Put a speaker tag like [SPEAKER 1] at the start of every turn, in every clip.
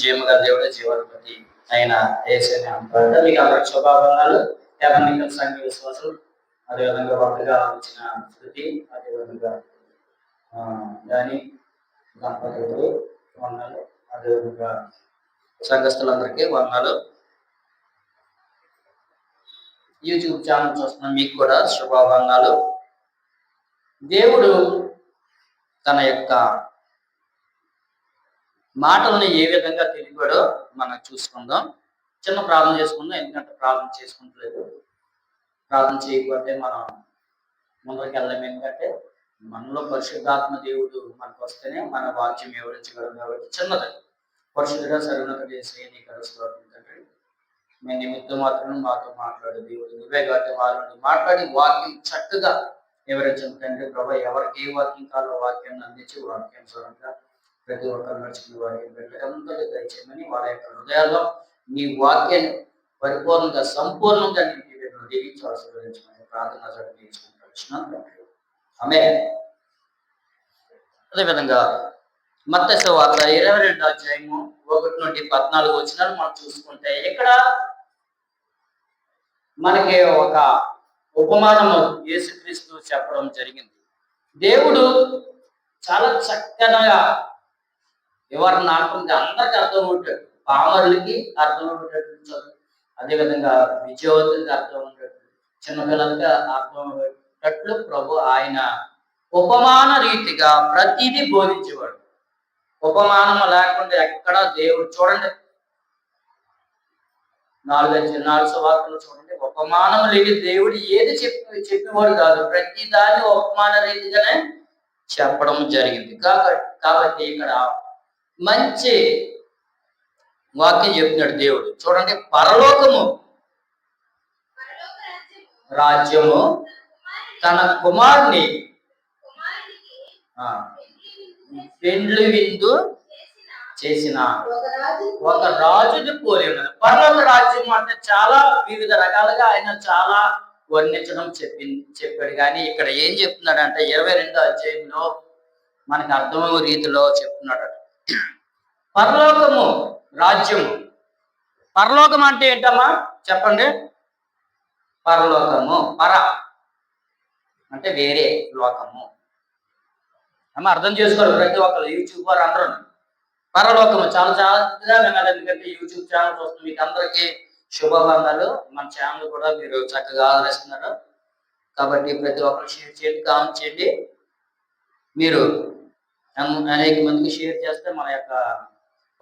[SPEAKER 1] జీవము గల దేవుడు జీవాధిపతి అయిన యేసుని అంటారు. మీకు అందరికి శుభాభరణాలు. ఎవరినికల సంఘ విశ్వాసం అదేవిధంగా భక్తిగా ఇచ్చిన స్థుతి అదేవిధంగా దాని దంపతులు వందనాలు అదేవిధంగా సంఘస్థులందరికీ వందనాలు. యూట్యూబ్ ఛానల్ చూస్తున్న మీకు కూడా శుభాభరణాలు. దేవుడు తన యొక్క మాటలను ఏ విధంగా తెలిపాడో మనం చూసుకుందాం. చిన్న ప్రార్థన చేసుకుందాం, ఎందుకంటే ప్రార్థన చేసుకుంటలేదు. ప్రార్థన చేయకపోతే మనం ముందుకు వెళ్ళలేము. ఎందుకంటే మనలో పరిశుద్ధాత్మ దేవుడు మనకు వస్తేనే మన వాక్యం వివరించగలం. కాబట్టి చిన్నది పరిశుద్ధుగా సర్వోన్నత చేసే నీకు స్తోత్రం తండ్రి. మేము నిమిత్తం మాత్రం మాతో మాట్లాడు దేవుడు నువ్వే కాబట్టి వాళ్ళని మాట్లాడి వాక్యం చక్కగా వివరించండి తండ్రి. ప్రభా ఎవరికి ఏ వాక్యం కాలో వాక్యాన్ని అందించి వాక్యానుసారంగా ప్రతి ఒక్కరు నడుచుకునే వాక్యం పెట్టకంతగా దయచేయమని వాళ్ళ యొక్క హృదయాల్లో నీ వాక్యాన్ని పరిపూర్ణంగా సంపూర్ణంగా నీకు దీవించి ఆశీర్వదించమని ప్రార్థన తీసుకుంటాను. ఆమేన్. అదేవిధంగా మత్తయి సువార్త 22వ అధ్యాయము 1 నుండి 14 వచనాలు మనం చూసుకుంటే ఇక్కడ మనకి ఒక ఉపమానము యేసుక్రీస్తు చెప్పడం జరిగింది. దేవుడు చాలా చక్కగా వివరణాత్మకంగా అందరికి అర్థం ఉంటాడు. పామరులకి అర్థం ఉండేటట్టు, అదేవిధంగా విద్యావంతులకి అర్థం ఉండేటట్టు, చిన్నపిల్లలకి అర్థం ఉండేటట్లు ప్రభు ఆయన ఉపమాన రీతిగా ప్రతిదీ బోధించేవాడు. ఉపమానం లేకుండా ఎక్కడ దేవుడు చూడండి, 4 సువార్తలు చూడండి, ఉపమానం లేని దేవుడు ఏది చెప్పేవాడు కాదు. ప్రతి దాన్ని ఉపమాన రీతిగానే చెప్పడం జరిగింది. కాబట్టి ఇక్కడ మంచి వాక్యం చెప్తున్నాడు దేవుడు. చూడండి, పరలోకము రాజ్యము తన కుమారుని పెండ్లి విందు చేసిన ఒక రాజుని పోలి ఉన్నది. పరలోక రాజ్యం అంటే చాలా వివిధ రకాలుగా ఆయన చాలా వర్ణించడం చెప్పాడు. కానీ ఇక్కడ ఏం చెప్తున్నాడు అంటే 22వ అధ్యాయంలో మనకు అర్థమయ్యే రీతిలో చెప్తున్నాడు. పరలోకము రాజ్యము. పరలోకం అంటే ఏంటమ్మా చెప్పండి? పరలోకము అంటే వేరే లోకము అమ్మ, అర్థం చేసుకోవాలి ప్రతి ఒక్కరు. యూట్యూబ్ వారు అందరూ పరలోకము చాలా జాగ్రత్తగా వినాలి. ఎందుకంటే యూట్యూబ్ ఛానల్ చూస్తుంది మీకు అందరికీ శుభాకాంక్షలు. మన ఛానల్ కూడా మీరు చక్కగా ఆదరిస్తున్నారు కాబట్టి ప్రతి ఒక్కరు షేర్ చేయండి, కామెంట్ చేయండి. మీరు అనేక మందికి షేర్ చేస్తే మన యొక్క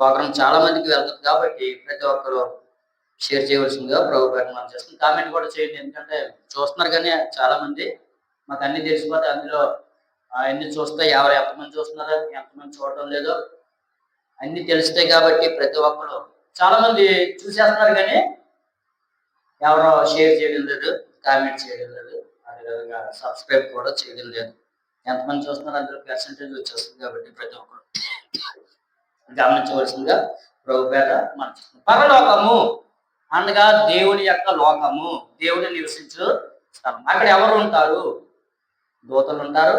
[SPEAKER 1] ప్రోగ్రామ్ చాలా మందికి వెళ్తుంది. కాబట్టి ప్రతి ఒక్కరు షేర్ చేయవలసిందిగా ప్రభు మనం చేస్తుంది. కామెంట్ కూడా చేయండి, ఎందుకంటే చూస్తున్నారు కానీ చాలా మంది మాకు అన్ని తెలిసిపోతే అందులో అన్ని చూస్తే ఎంతమంది చూస్తున్నారో ఎంతమంది చూడటం లేదో అన్ని తెలుస్తాయి. కాబట్టి ప్రతి ఒక్కరు చాలా మంది చూసేస్తున్నారు కానీ ఎవరో షేర్ చేయడం లేదు, కామెంట్ చేయడం లేదు, అదేవిధంగా సబ్స్క్రైబ్ కూడా చేయడం లేదు. ఎంతమంది చూస్తున్నారు అందులో పర్సెంటేజ్ వచ్చేస్తుంది. కాబట్టి ప్రతి ఒక్కరు గమనించవలసిందిగా ప్రభు పేర మనం పరలోకము అనగా దేవుని యొక్క లోకము, దేవుని నివసించు స్థలం. అక్కడ ఎవరు ఉంటారు? దూతలు ఉంటారు,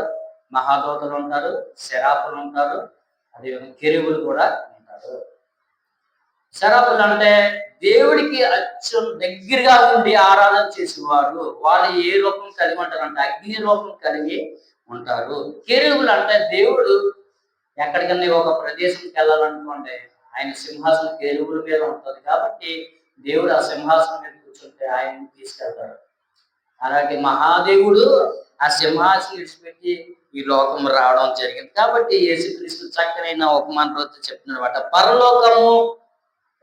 [SPEAKER 1] మహాదూతలు ఉంటారు, శరాపులు ఉంటారు, అదేవిధంగా కెరూబులు కూడా ఉంటారు. శరాపులు అంటే దేవుడికి అచ్చం దగ్గరగా ఉండి ఆరాధన చేసేవారు. వాళ్ళు ఏ రూపం కలిగి ఉంటారు అంటే అగ్ని రూపం కలిగి ఉంటారు. కెరూబులు అంటే దేవుడు ఎక్కడికన్నా ఒక ప్రదేశంకి వెళ్ళాలనుకోండి, ఆయన సింహాసనం కెరూబుల మీద ఉంటుంది. కాబట్టి దేవుడు ఆ సింహాసనం మీద కూర్చుంటే ఆయన్ని తీసుకెళ్తారు. అలాగే మహాదేవుడు ఆ సింహాసనం విడిచిపెట్టి ఈ లోకం రావడం జరిగింది. కాబట్టి యేసుక్రీస్తు చక్కనైన ఉపమానంతో చెప్తున్నాడు. పరలోకము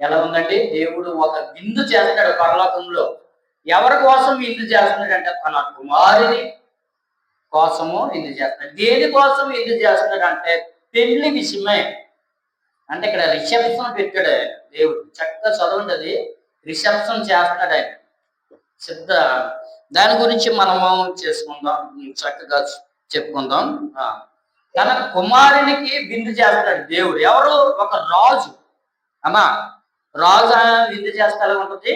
[SPEAKER 1] ఎలా ఉందండి? దేవుడు ఒక విందు చేస్తాడు పరలోకంలో. ఎవరి కోసం విందు చేస్తున్నాడు అంటే తన కుమారుని కోసము విందు చేస్తున్నాడు. దేని కోసం విందు చేస్తున్నాడు అంటే పెళ్లి విషయమే. అంటే ఇక్కడ రిసెప్షన్ పెట్టాడు ఆయన దేవుడు. చక్కగా చదవండి, అది రిసెప్షన్ చేస్తున్నాడు ఆయన. దాని గురించి మనము చేసుకుందాం, చక్కగా చెప్పుకుందాం. తన కుమారునికి విందు చేస్తాడు దేవుడు. ఎవరు? ఒక రాజు. అమ్మా, రాజు విందు చేస్తే ఎలా ఉంటుంది?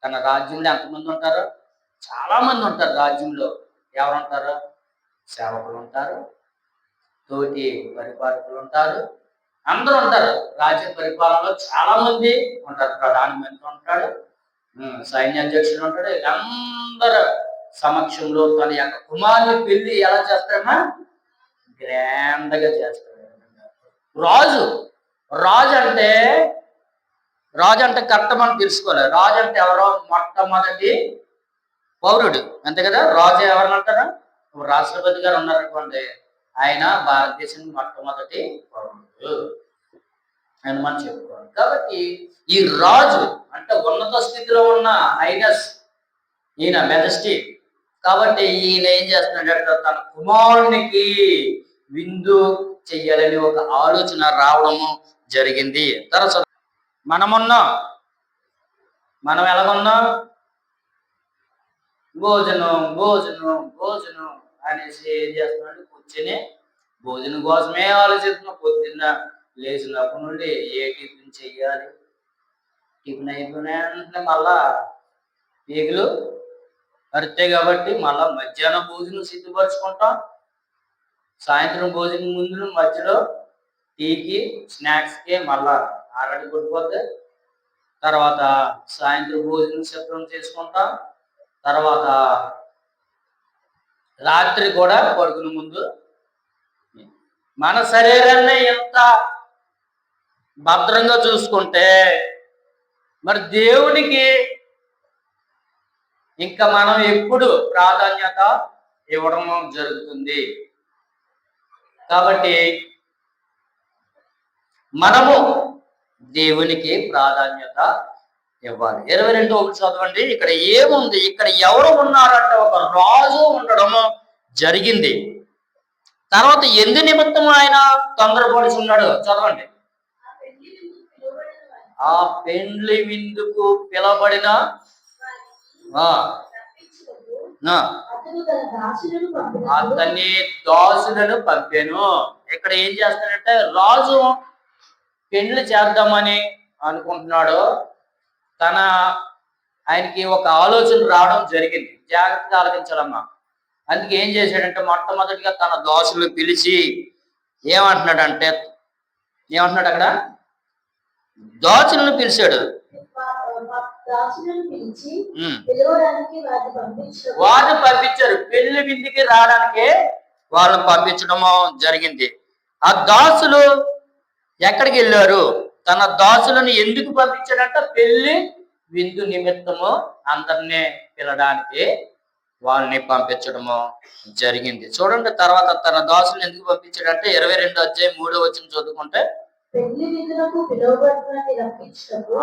[SPEAKER 1] తన రాజ్యంలో ఎంతమంది ఉంటారు? చాలా మంది ఉంటారు రాజ్యంలో. ఎవరు ఉంటారు? సేవకులు ఉంటారు, తోటి పరిపాలకులు ఉంటారు, అందరూ ఉంటారు. రాజ్య పరిపాలనలో చాలా మంది ఉంటారు. ప్రధానమంత్రి ఉంటాడు, సైన్యాధ్యక్షుడు ఉంటాడు. అందరు సమక్షంలో తన యొక్క కుమారుని పెళ్లి ఎలా చేస్తారమ్మా? గ్రాండ్ గా చేస్తాడు. రాజు రాజు అంటే రాజు అంటే కరెక్ట్ మనం తెలుసుకోవాలి. రాజు అంటే ఎవరో మొట్టమొదటి పౌరుడు అంతే కదా. రాజు ఎవరిని అంటారు? రాష్ట్రపతి గారు ఉన్నారనుకోండి, ఆయన భారతదేశం మొట్టమొదటి పౌరుడు అని మనం చెప్పుకోవాలి. కాబట్టి ఈ రాజు అంటే ఉన్నత స్థితిలో ఉన్న హైనస్, ఈయన మెజెస్టీ. కాబట్టి ఈయన ఏం చేస్తున్నాడంటే తన కుమారునికి విందు చెయ్యాలని ఒక ఆలోచన రావడము జరిగింది. తర్వాత మనం ఎలాగున్నాం? భోజనం భోజనం భోజనం అనేసి ఏం చేస్తున్నాడు? కూర్చొని భోజనం కోసమే ఆలోచిస్తున్నాం. పొద్దున్న లేచినప్పటి నుండి ఏ టిఫిన్ చెయ్యాలి, టిఫిన్ అయిపోయిన వెంటనే మళ్ళా ఈగలు అరుతాయి కాబట్టి మళ్ళా మధ్యాహ్నం భోజనం సిద్ధపరచుకుంటాం. సాయంత్రం భోజనం ముందు మధ్యలో టీకి స్నాక్స్కి మళ్ళా ఆరడి కొట్టుకోతే, తర్వాత సాయంత్రం భోజనం సిద్ధం చేసుకుంటాం. తర్వాత రాత్రి కూడా పడుకునే ముందు మన శరీరాన్ని ఎంత భద్రంగా చూసుకుంటే మరి దేవునికి ఇంకా మనం ఎప్పుడు ప్రాధాన్యత ఇవ్వడం జరుగుతుంది. కాబట్టి మనము దేవునికి ప్రాధాన్యత ఇవ్వాలి. 22 చదవండి. ఇక్కడ ఏముంది? ఇక్కడ ఎవరు ఉన్నారంటే ఒక రాజు ఉండడము జరిగింది. తర్వాత ఎందు నిమిత్తం ఆయన తొందరపడుచున్నాడు చదవండి. ఆ పెండ్లి విందుకు పిలవబడిన అతన్ని దాసులను పంపాను. ఇక్కడ ఏం చేస్తాడంటే రాజు పెండ్లి చేద్దామని అనుకుంటున్నాడు. ఆయనకి ఒక ఆలోచన రావడం జరిగింది. జాగ్రత్తగా ఆలోచించాలమ్మా. అందుకే ఏం చేశాడంటే మొట్టమొదటిగా తన దాసులు పిలిచి ఏమంటున్నాడు అక్కడ? దాసులను పిలిచాడు. వారిని పంపించారు. పెళ్లి విందుకి రావడానికి వాళ్ళని పంపించడము జరిగింది. ఆ దాసులు ఎక్కడికి వెళ్ళారు? తన దాసులను ఎందుకు పంపించాడంట? పెళ్లి విందు నిమిత్తము అందరినీ పిలడానికి వాళ్ళని పంపించడము జరిగింది. చూడండి తర్వాత తన దాసులను ఎందుకు పంపించాడంటే 22:3 చదువుకుంటే,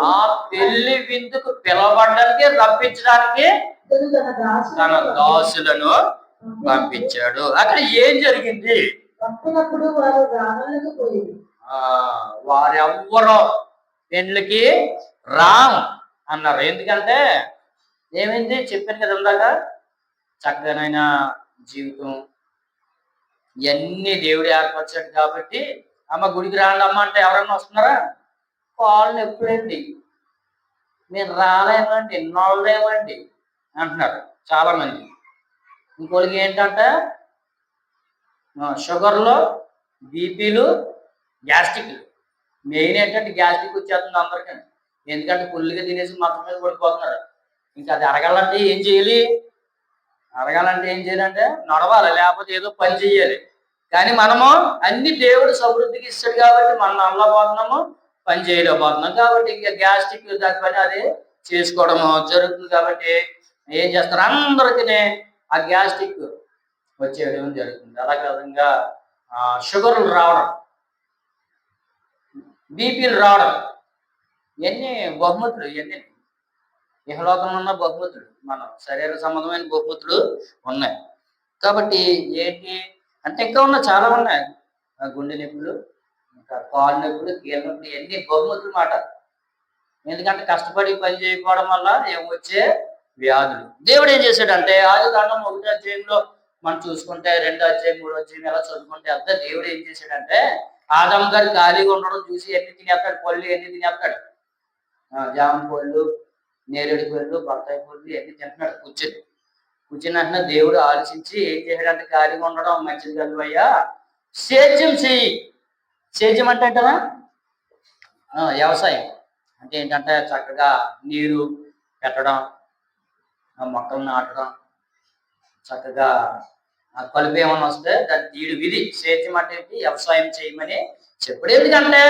[SPEAKER 1] ఆ పెళ్లి విందుకు పిలవబడడానికి రప్పించడానికి తన దాసులను పంపించాడు. అక్కడ ఏం జరిగింది? వారెవ్వరూ పెళ్లికి రాం అన్నారు. ఎందుకంటే ఏమైంది? చెప్పాను కదా ఇందాక, చక్కనైన జీవితం ఇవన్నీ దేవుడు ఏర్పరిచాడు కాబట్టి అమ్మ గుడికి రాండి అమ్మ అంటే ఎవరన్నా వస్తున్నారా? కాళ్ళు ఎప్పుడండి, మీరు రాలేమండి, ఎన్నోళ్ళేమండి అంటున్నారు చాలా మంది. ఇంకోళ్ళకి ఏంటంటే షుగర్లు, బీపీలు, గ్యాస్ట్రిక్లు. మెయిన్ ఏంటంటే గ్యాస్ట్రిక్ వచ్చేస్తుంది అందరికీ. ఎందుకంటే ఫుల్గా తినేసి మొత్తం మీద పడిపోతున్నారు. ఇంకా అది అరగాలంటే ఏం చేయాలి? నడవాలి, లేకపోతే ఏదో పని చెయ్యాలి. కానీ మనము అన్ని దేవుడు సమృద్ధికి ఇస్తాడు కాబట్టి మనం నమ్మలేకపోతున్నాము, పని చేయలేకపోతున్నాం. కాబట్టి ఇంకా గ్యాస్ట్రిక్ దాని పని అది చేసుకోవడం జరుగుతుంది. కాబట్టి ఏం చేస్తారు? అందరికీ ఆ గ్యాస్ట్రిక్ వచ్చేయడం జరుగుతుంది. అలాగే విధంగా షుగర్లు రావడం, బీపీలు రావడం, ఇవన్నీ బహుమతులు. ఇవన్నీ ఇహలోకంలో ఉన్న బహుమతులు, మన శరీర సంబంధమైన బహుమతులు ఉన్నాయి. కాబట్టి ఏంటి అంటే ఇంకా ఉన్న చాలా ఉన్నాయి. గుండె నొప్పులు, ఇంకా కాలు నొప్పులు, కీళ్ళ నొప్పులు, ఇవన్నీ బహుమతులు మాట. ఎందుకంటే కష్టపడి పని చేయకపోవడం వల్ల ఏమొచ్చే వ్యాధులు. దేవుడు ఏం చేశాడంటే ఆదికాండం 1 మనం చూసుకుంటే 2 3 ఎలా చదువుకుంటే అంతా దేవుడు ఏం చేశాడంటే ఆదాము గారు ఖాళీగా ఉండడం చూసి ఎన్ని తినేస్తాడు, పళ్ళు ఎన్ని తినేస్తాడు, జామ పళ్ళు, నేరేడు పళ్ళు, బత్తాయి పళ్ళు ఎన్ని తింటున్నాడు కూర్చుని దేవుడు ఆలోచించి ఏం చేశాడంటే ఖాళీగా ఉండడం మంచిది కాదు అయ్యా, సేద్యం చెయ్యి, సేద్యం అంటే ఏంటన్నా వ్యవసాయం అంటే ఏంటంటే చక్కగా నీరు పెట్టడం, మొక్కలు నాటడం, చక్కగా కలుపు ఏమన్నా వస్తే దాన్ని తీడు విధి. సేద్యం అంటే వ్యవసాయం చేయమని చెప్పుడు. ఎందుకంటే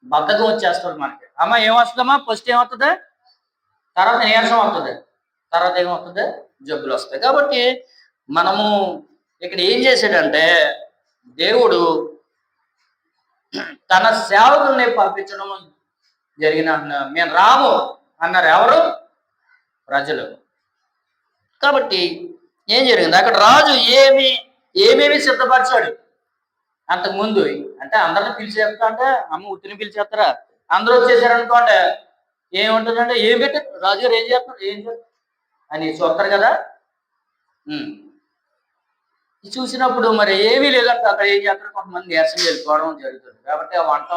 [SPEAKER 1] బద్ధకం వచ్చేస్తుంది మనకి. అమ్మ ఏమొస్తుందమ్మా? ఫస్ట్ ఏమవుతుంది, తర్వాత నీరసం వస్తుంది, తర్వాత ఏమవుతుంది, జబ్బులు వస్తాయి. కాబట్టి మనము ఇక్కడ ఏం చేశాడంటే దేవుడు తన సేవకుల్ని పంపించడం జరిగిన. మేము రాము అన్నారు ఎవరు? ప్రజలు. కాబట్టి ఏం జరిగింది అక్కడ? రాజు ఏమేమి సిద్ధపరిచాడు అంతకుముందు. అంటే అందరిని పిలిచేస్తా అంటే అమ్మ ఉత్తిని పిలిచేస్తారా? అందరూ వచ్చేసారు అనుకోండి, ఏముంటుందంటే ఏం పెట్టి రాజుగారు ఏం చేస్తారు అని చూస్తారు కదా. చూసినప్పుడు మరి ఏమీ లేదంటే అక్కడ ఏం చేస్తారు, కొంతమంది నీరసం వెళ్ళిపోవడం జరుగుతుంది. కాబట్టి ఆ వంట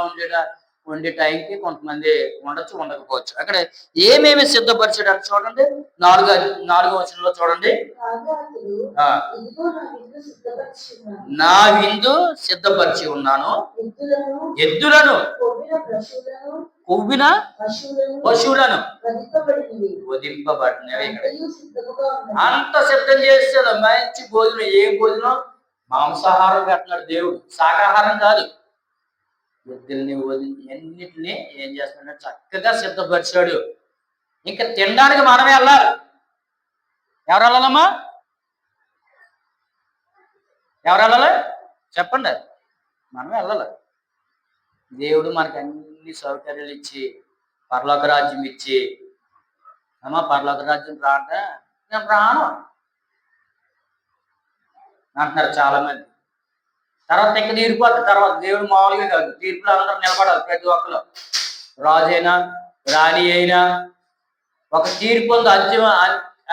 [SPEAKER 1] వండే టైంకి కొంతమంది ఉండొచ్చు, ఉండకపోవచ్చు. అక్కడ ఏమేమి సిద్ధపరిచాడు అంటే చూడండి, 4వ వచనంలో చూడండి. నా విందు సిద్ధపరిచి ఉన్నాను, ఎద్దులను కొవ్విన పశువులను వధింపబడినవి. అంత సిద్ధం చేస్తాడు. మంచి భోజనం. ఏ భోజనం? మాంసాహారం పెట్టినాడు దేవుడు, శాకాహారం కాదు. ఎద్దుల్ని అన్నిటిని ఏం చేస్తున్నాడు? చక్కగా సిద్ధపరిచాడు. ఇంకా తినడానికి మనమే వెళ్ళాలి. ఎవరు వెళ్ళాలమ్మా? ఎవరు వెళ్ళాలి చెప్పండి? మనమే వెళ్ళాలి. దేవుడు మనకి అన్ని సౌకర్యాలు ఇచ్చి, పరలోక రాజ్యం ఇచ్చి, అమ్మా పరలోక రాజ్యం రా అంటే నేను రాను అంటున్నారు చాలా మంది. తర్వాత ఇంకా తీరిపోతుంది. తర్వాత దేవుడు మామూలుగా కాదు, తీర్పులు అందరూ నిలబడాలి. ప్రతి ఒక్కరు, రాజు అయినా రాణి అయినా ఒక తీర్పు ఉంది,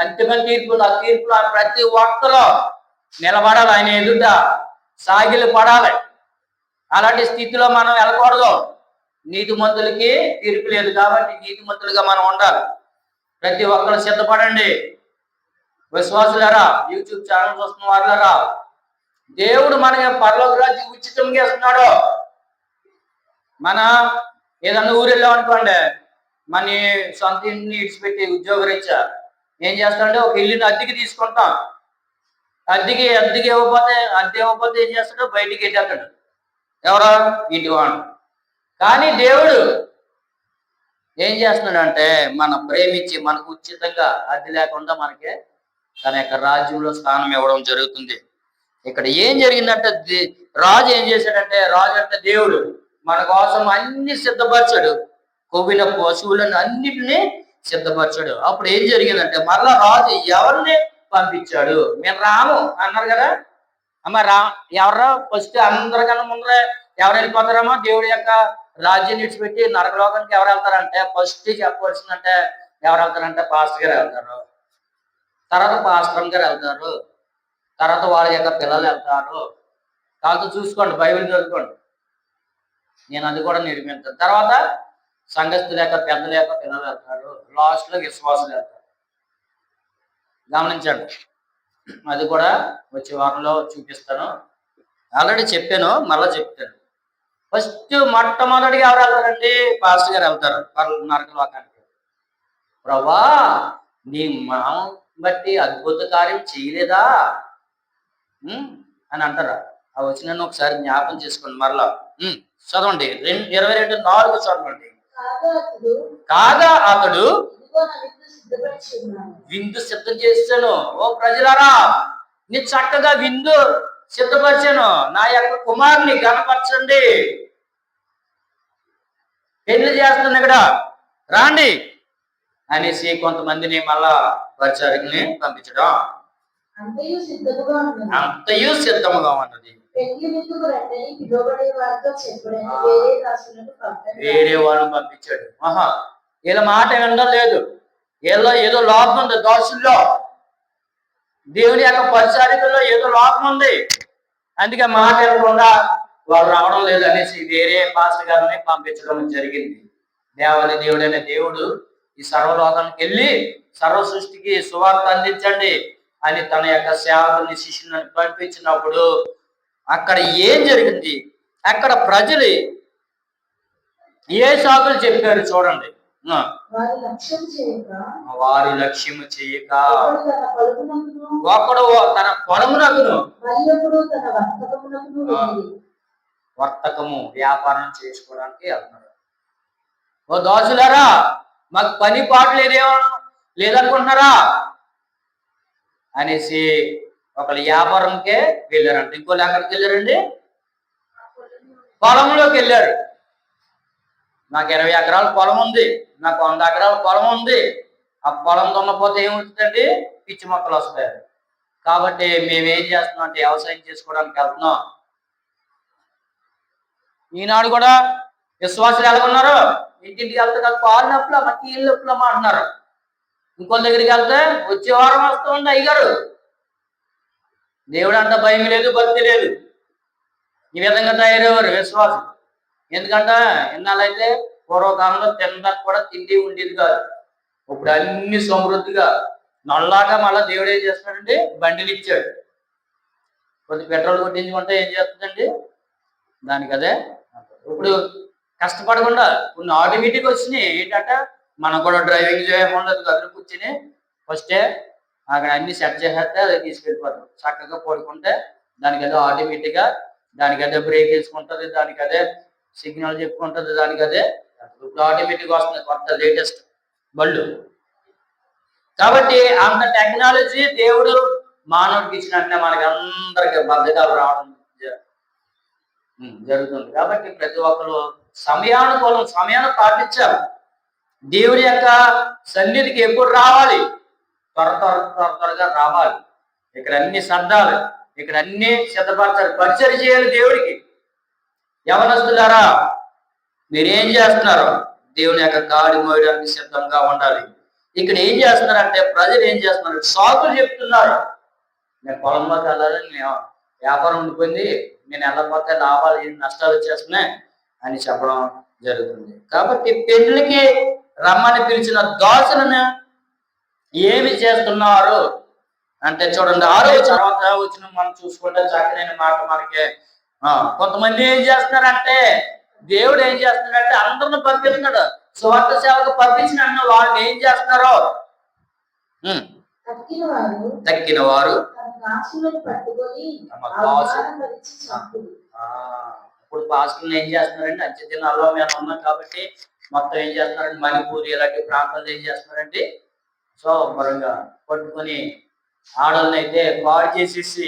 [SPEAKER 1] అంతిమ తీర్పు ఉంది. ఆ తీర్పులో ప్రతి ఒక్కరు నిలబడాలి, ఆయన ఎదుట సాగిలు పడాలి. అలాంటి స్థితిలో మనం వెళ్ళకూడదు. నీతిమంతులకి తీర్పు లేదు కాబట్టి నీతిమంతులుగా మనం ఉండాలి. ప్రతి ఒక్కరు సిద్ధపడండి. విశ్వాసులారా, యూట్యూబ్ ఛానల్ చూస్తున్న వాళ్ళారా, దేవుడు మనకి పరలోక రాజ్యం ఉచితంగా ఇస్తున్నాడు. మన ఏదన్నా ఊరు వెళ్ళాం అనుకోండి, మన సొంత ఇంటిని ఇడిచిపెట్టి ఉద్యోగరీత్యా ఏం చేస్తాడంటే ఒక ఇల్లుని అద్దెకి తీసుకుంటాం. అద్దెకి ఇవ్వకపోతే ఏం చేస్తాడు? బయటికి వెళ్ళేస్తాడు. ఎవరో ఇంటి వాడు. కానీ దేవుడు ఏం చేస్తున్నాడంటే మనం ప్రేమించి మనకు ఉచితంగా అద్దె లేకుండా మనకి తన యొక్క రాజ్యంలో స్థానం ఇవ్వడం జరుగుతుంది. ఇక్కడ ఏం జరిగిందంటే రాజు ఏం చేశాడంటే, రాజు అంటే దేవుడు మన కోసం అన్ని సిద్ధపరిచాడు. కొవ్విన పశువులను అన్నిటినీ సిద్ధపరిచాడు. అప్పుడు ఏం జరిగిందంటే మరలా రాజు ఎవరిని పంపించాడు? మేము రాము అన్నారు కదా. అమ్మ ఎవరో ఫస్ట్ అందరికన్నా ముందరే ఎవరు వెళ్ళిపోతారమ్మా? దేవుడి యొక్క రాజ్యం విడిచిపెట్టి నరకలోకానికి ఎవరు వెళ్తారంటే ఫస్ట్ చెప్పవలసిందంటే ఎవరు వెళ్తారంటే పాస్టర్ గారు వెళ్తారు, తర్వాత పాస్టర్ గారు వెళ్తారు, తర్వాత వాళ్ళ యొక్క పిల్లలు వెళ్తారు. కాబట్టి చూసుకోండి, బైబిల్ చదువుకోండి, నేను అది కూడా నిర్మించాను. తర్వాత సంఘస్థుల యొక్క పెద్దల యొక్క పిల్లలు వెళ్తారు, లాస్ట్ లో విశ్వాసులు వెళ్తారు. గమనించండి, అది కూడా వచ్చే వారంలో చూపిస్తాను. ఆల్రెడీ చెప్పాను, మళ్ళీ చెప్తాను. ఫస్ట్ మొట్టమొదటిగా ఎవరు వెళ్తారండి? పాస్టర్ గారు వెళ్తారు నరకలోకానికి. ప్రభా నీ మామ బట్టి అద్భుత కార్యం చేయలేదా అని అంటారా? ఆ వచ్చిన ఒకసారి జ్ఞాపం చేసుకోండి. మరలా చదవండి, 22:4 చదవండి. కాగా అతడు విందు సిద్ధం చేశాను. ఓ ప్రజలారా, నీ చక్కగా విందు సిద్ధపరిచాను, నా యొక్క కుమారుని గణపరచండి, పెళ్లి చేస్తాను ఇక్కడ రాండి అనేసి కొంతమందిని మళ్ళా పరిచారికని పంపించడం. అంతయు సిద్ధముగా ఉన్నది. వేరే వాళ్ళని పంపించాడు. వీళ్ళ మాట వినడం లేదు, వీళ్ళలో ఏదో లోపం ఉంది. దోషుల్లో, దేవుని యొక్క పరిచారికల్లో ఏదో లోపం ఉంది, అందుకే మాట వినకుండా వాళ్ళు రావడం లేదు అనేసి వేరే పాస్టర్ గారిని పంపించడం జరిగింది. దేవాలయ దేవుడైన దేవుడు ఈ సర్వలోకానికి వెళ్ళి సర్వ సృష్టికి సువార్త అందించండి అని తన యొక్క సేవకుల్ని శిష్యులను పంపించినప్పుడు అక్కడ ఏం జరిగింది? అక్కడ ప్రజలు ఏ సాకులు చెప్పారు చూడండి. వారి లక్ష్యము చేయక ఒకడు తన పొలమునకును వర్తకము వ్యాపారం చేసుకోవడానికి వెళ్తున్నాడు. ఓ దోసులారా, మాకు పని పాటు లేదనుకుంటున్నారా అనేసి ఒకళ్ళు వ్యాపారంకే వెళ్ళారంట. ఇంకోళ్ళు ఎక్కడికి వెళ్ళారండి? పొలంలోకి వెళ్ళారు. నాకు 20 ఎకరాల పొలం ఉంది, నాకు 100 ఎకరాల పొలం ఉంది. ఆ పొలం దున్నపోతే ఏమవుతుందండి? పిచ్చి మొక్కలు వస్తాయి. కాబట్టి మేమేం చేస్తున్నాం అంటే వ్యవసాయం చేసుకోవడానికి వెళ్తున్నాం. ఈనాడు కూడా విశ్వాసులు ఎలాగున్నారు? ఇంటింటికి వెళ్తే నాకు పాలు నొప్పులు, మా కీళ్ళు నొప్పులు అంటున్నారు. ఇంకోళ్ళ దగ్గరికి వెళ్తే వచ్చే వారం వస్తుంది అయ్యారు. దేవుడు అంత భయం లేదు, భక్తి లేదు. ఈ విధంగా తయారయ్యారు విశ్వాసం. ఎందుకంటే ఇన్నాళ్ళైతే పూర్వకాలంలో తినడానికి కూడా తిండి ఉండేది కాదు. ఇప్పుడు అన్ని సమృద్ధిగా నల్లాగా మళ్ళీ దేవుడు ఏం చేస్తున్నాడండి? బండిలు ఇచ్చాడు. కొద్ది పెట్రోల్ కొట్టించుకుంటే ఏం చేస్తుందండి? దానికి అదే. ఇప్పుడు కష్టపడకుండా కొన్ని ఆటోమేటిక్ వచ్చినాయి. ఏంటంటే మనం కూడా డ్రైవింగ్ చేయకుండా దగ్గర కూర్చుని ఫస్టే అక్కడ అన్ని సెట్ చేసేస్తే అది తీసుకెళ్ళిపోతాం. చక్కగా పడుకుంటే దానికి అదే ఆటోమేటిక్గా దానికి అదే బ్రేక్ వేసుకుంటుంది, దానికి అదే సిగ్నల్ చెప్పుకుంటుంది, దానికి అదే. ఇప్పుడు ఆటోమేటిక్ వస్తుంది కొత్త లేటెస్ట్ బళ్ళు. కాబట్టి అంత టెక్నాలజీ దేవుడు మానవుడికి ఇచ్చినట్టే మనకి అందరికి బద్ధకాలు రావడం జరుగుతుంది. కాబట్టి ప్రతి ఒక్కరు సమయానుకూలం సమయాన్ని పాటించాలి. దేవుడి యొక్క సన్నిధికి ఎప్పుడు రావాలి? త్వరగా రావాలి. ఇక్కడ అన్ని సర్దాలు, ఇక్కడ అన్ని సిద్ధపరచాలి, పరిచయం చేయాలి దేవుడికి. యవనస్తులారా, మీరేం చేస్తున్నారు? దేవుని యొక్క కాడి మోయడానికి సిద్ధంగా ఉండాలి. ఇక్కడ ఏం చేస్తున్నారంటే ప్రజలు ఏం చేస్తున్నారు? సాకులు చెప్తున్నారు. నేను పొలంలోకి వెళ్ళాలని, నేను వ్యాపారం ఉండిపోయింది, నేను వెళ్ళకపోతే లాభాలు నష్టాలు వచ్చేస్తున్నాయి అని చెప్పడం జరుగుతుంది. కాబట్టి పెళ్లికి రమ్మని పిలిచిన దాసులను ఏమి చేస్తున్నారు అంటే చూడండి, 6వ తర్వాత వచ్చిన మనం చూసుకుంటే చక్కనైన మాట మనకి. కొంతమంది ఏం చేస్తున్నారంటే దేవుడు ఏం చేస్తున్నాడంటే అందరిని పంపిస్తున్నాడు. స్వార్థ సేవకు పంపించిన వాళ్ళు ఏం చేస్తున్నారు? తక్కిన వారు ఇప్పుడు పాస్టర్లు ఏం చేస్తున్నారంటే అంచె దినాల్లో మేము ఉన్నాం కాబట్టి మొత్తం ఏం చేస్తున్నారంటే మణిపూర్ ఇలాంటి ప్రాంతాల్లో ఏం చేస్తున్నారంటే శుభ్రంగా పట్టుకొని ఆడవాళ్ళని అయితే కాలు చేసేసి